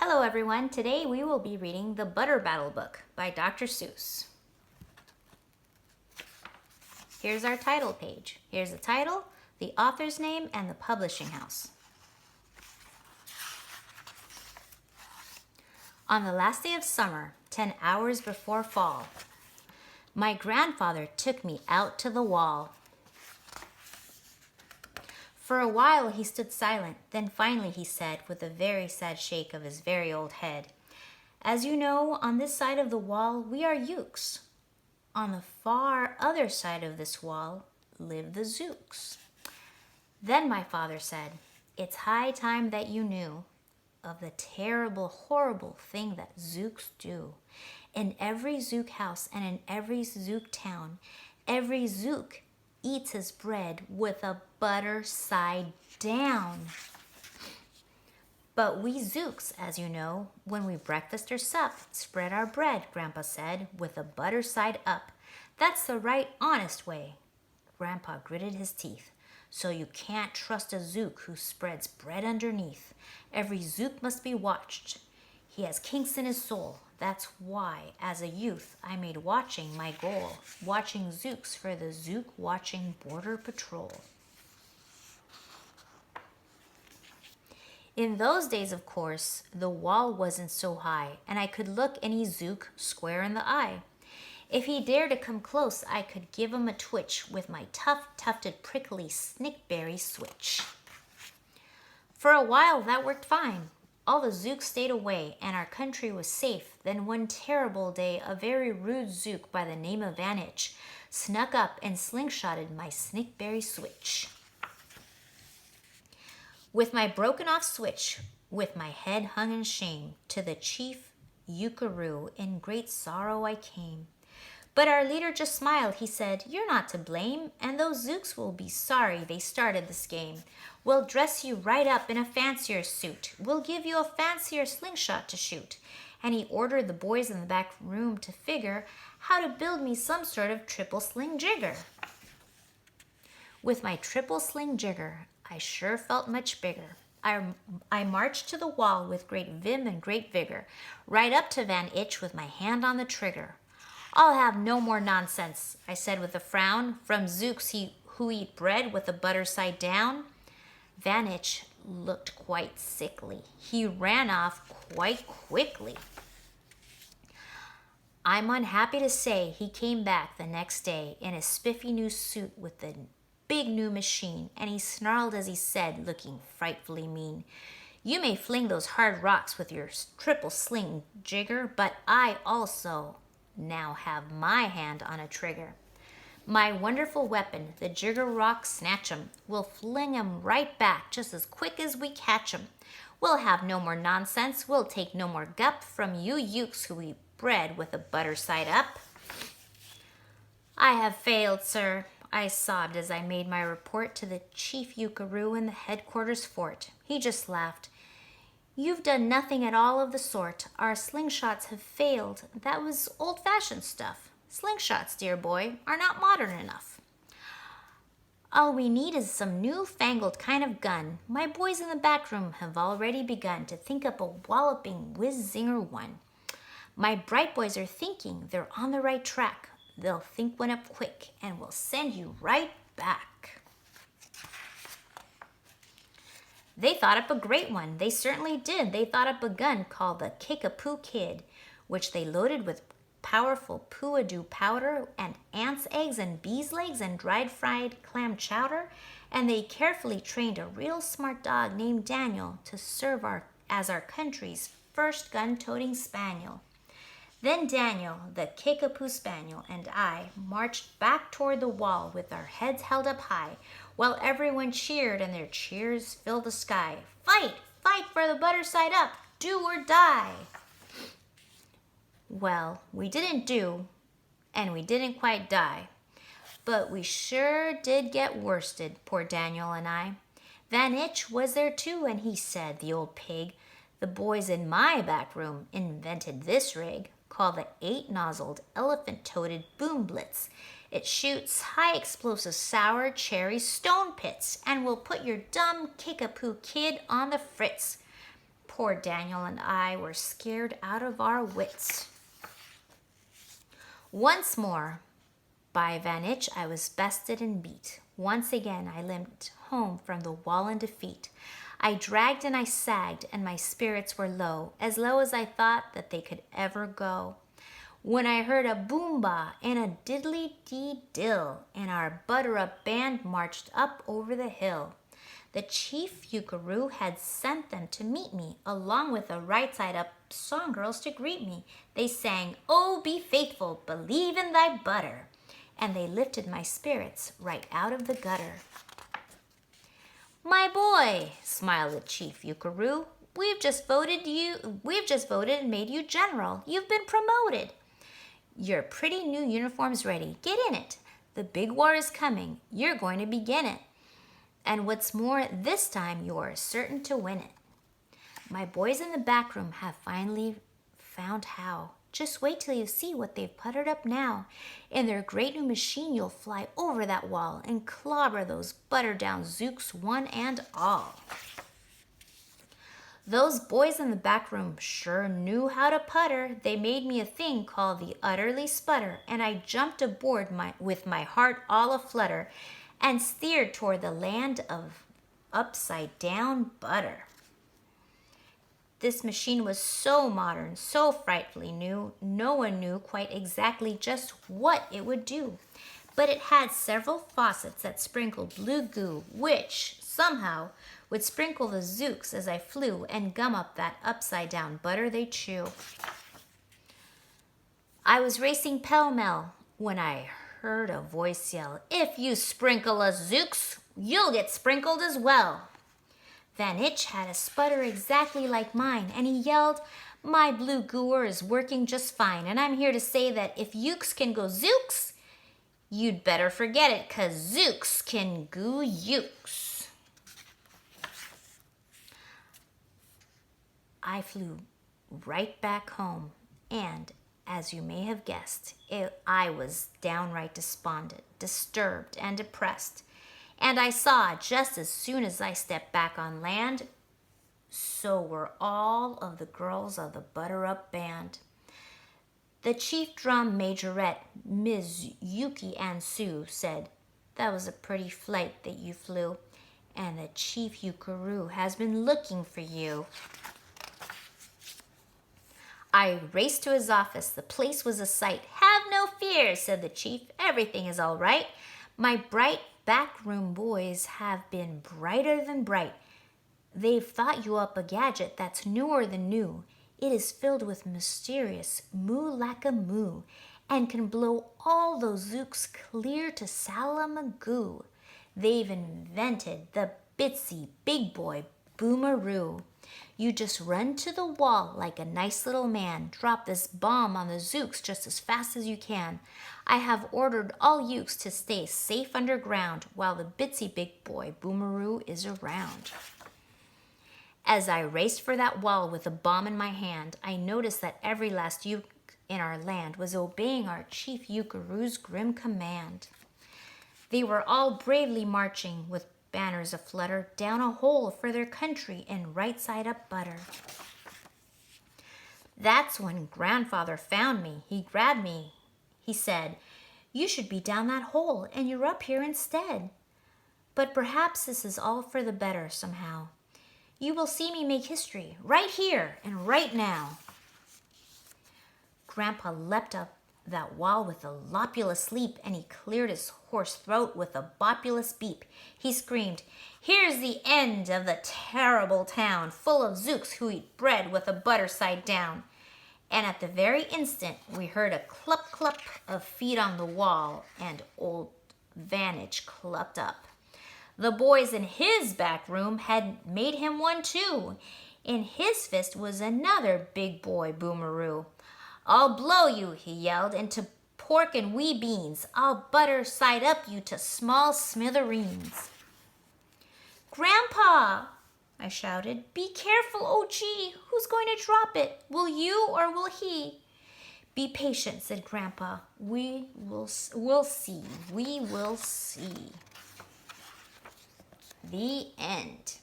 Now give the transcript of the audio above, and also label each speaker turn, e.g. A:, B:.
A: Hello everyone, today we will be reading The Butter Battle book by Dr. Seuss. Here's our title page. Here's the title, the author's name, and the publishing house. On the last day of summer, 10 hours before fall, my grandfather took me out to the wall. For a while he stood silent, then finally he said, with a very sad shake of his very old head, "As you know, on this side of the wall we are Ukes. On the far other side of this wall live the Zooks." Then my father said, "It's high time that you knew of the terrible, horrible thing that Zooks do. In every Zook house and in every Zook town, every Zook eats his bread with a butter side down. But we Zooks, as you know, when we breakfast or sup, spread our bread," Grandpa said, "with a butter side up. That's the right, honest way." Grandpa gritted his teeth. "So you can't trust a Zook who spreads bread underneath. Every Zook must be watched. He has kinks in his soul. That's why, as a youth, I made watching my goal. Watching Zooks for the Zook Watching Border Patrol." In those days, of course, the wall wasn't so high, and I could look any Zook square in the eye. If he dared to come close, I could give him a twitch with my tough, tufted, prickly snickberry switch. For a while, that worked fine. All the Zooks stayed away, and our country was safe. Then one terrible day, a very rude Zook by the name of Vanitch snuck up and slingshotted my snickberry switch. With my broken-off switch, with my head hung in shame, to the chief Ukaroo in great sorrow I came. But our leader just smiled. He said, "You're not to blame, and those Zooks will be sorry they started this game. We'll dress you right up in a fancier suit. We'll give you a fancier slingshot to shoot." And he ordered the boys in the back room to figure how to build me some sort of triple sling jigger. With my triple sling jigger, I sure felt much bigger. I marched to the wall with great vim and great vigor, right up to Van Itch with my hand on the trigger. "I'll have no more nonsense," I said with a frown, "from Zooks who eat bread with the butter side down." Van Itch looked quite sickly. He ran off quite quickly. I'm unhappy to say he came back the next day in a spiffy new suit with the big new machine, and he snarled as he said, looking frightfully mean, "You may fling those hard rocks with your triple sling jigger, but I also now have my hand on a trigger. My wonderful weapon, the jigger rock snatch'em, will fling 'em right back just as quick as we catch 'em. We'll have no more nonsense. We'll take no more gup from you Ukes who eat bread with a butter side up." "I have failed, sir," I sobbed as I made my report to the chief Ukaroo in the headquarters fort. He just laughed. "You've done nothing at all of the sort. Our slingshots have failed. That was old-fashioned stuff. Slingshots, dear boy, are not modern enough. All we need is some new-fangled kind of gun. My boys in the back room have already begun to think up a walloping whiz-zinger one. My bright boys are thinking they're on the right track. They'll think one up quick and will send you right back." They thought up a great one. They certainly did. They thought up a gun called the Kickapoo Kid, which they loaded with powerful poo-a-doo powder and ants' eggs and bees' legs and dried fried clam chowder, and they carefully trained a real smart dog named Daniel to serve as our country's first gun-toting spaniel. Then Daniel, the Kickapoo Spaniel, and I marched back toward the wall with our heads held up high, while everyone cheered and their cheers filled the sky. "Fight! Fight for the butter side up! Do or die!" Well, we didn't do, and we didn't quite die. But we sure did get worsted, poor Daniel and I. Van Itch was there too, and he said, the old pig, "The boys in my back room invented this rig, called the 8-nozzled, elephant-toted Boom Blitz. It shoots high-explosive sour cherry stone pits and will put your dumb Kickapoo Kid on the fritz. Poor Daniel and I were scared out of our wits. Once more, by Vanitch, I was bested and beat. Once again, I limped home from the wall in defeat. I dragged and I sagged, and my spirits were low as I thought that they could ever go. When I heard a boomba and a diddly-dee-dill, and our butter-up band marched up over the hill. The chief Yukaroo had sent them to meet me, along with the right-side-up songgirls to greet me. They sang, "Oh, be faithful, believe in thy butter," and they lifted my spirits right out of the gutter. "My boy," smiled the chief Yukaroo, we've just voted and made you general. You've been promoted. Your pretty new uniform's ready. Get in it. The big war is coming. You're going to begin it. And what's more, this time you're certain to win it. My boys in the back room have finally found how. Just wait till you see what they've puttered up now. In their great new machine, you'll fly over that wall and clobber those buttered-down Zooks one and all. Those boys in the back room sure knew how to putter. They made me a thing called the Utterly Sputter, and I jumped aboard with my heart all aflutter and steered toward the land of upside-down butter. This machine was so modern, so frightfully new, no one knew quite exactly just what it would do. But it had several faucets that sprinkled blue goo, which, somehow, would sprinkle the Zooks as I flew and gum up that upside-down butter they chew. I was racing pell-mell when I heard a voice yell, "If you sprinkle us Zooks, you'll get sprinkled as well." Vanitch had a sputter exactly like mine, and he yelled, "My blue gooer is working just fine, and I'm here to say that if Ukes can go Zooks, you'd better forget it, 'cause Zooks can goo Ukes." I flew right back home, and as you may have guessed, I was downright despondent, disturbed, and depressed. And I saw, just as soon as I stepped back on land, so were all of the girls of the butter-up band. The chief drum majorette, Ms. Yuki Ann Sue, said, "That was a pretty flight that you flew, and the chief Yukaroo has been looking for you." I raced to his office. The place was a sight. "Have no fear," said the chief. "Everything is all right. My bright backroom boys have been brighter than bright. They've thought you up a gadget that's newer than new. It is filled with mysterious moo-lacka-moo and can blow all those Zooks clear to Salamagoo. They've invented the Bitsy Big Boy Boomeroo. You just run to the wall like a nice little man. Drop this bomb on the Zooks just as fast as you can. I have ordered all Ukes to stay safe underground while the Bitsy Big Boy Boomeroo is around." As I raced for that wall with a bomb in my hand, I noticed that every last Uke in our land was obeying our chief Yukaroo's grim command. They were all bravely marching with banners aflutter down a hole for their country in right-side-up butter. That's when Grandfather found me. He grabbed me. He said, "You should be down that hole, and you're up here instead. But perhaps this is all for the better somehow. You will see me make history right here and right now." Grandpa leapt up that wall with a lopulous leap, and he cleared his hoarse throat with a bopulous beep. He screamed, "Here's the end of the terrible town, full of Zooks who eat bread with the butter side down." And at the very instant, we heard a clup-clup of feet on the wall, and old Vanitch clupped up. The boys in his back room had made him one too. In his fist was another big boy Boomeroo. "I'll blow you," he yelled, "into pork and wee beans. I'll butter side up you to small smithereens." "Grandpa," I shouted, "be careful, oh gee, who's going to drop it? Will you or will he?" "Be patient," said Grandpa. We'll see. We will see." The end.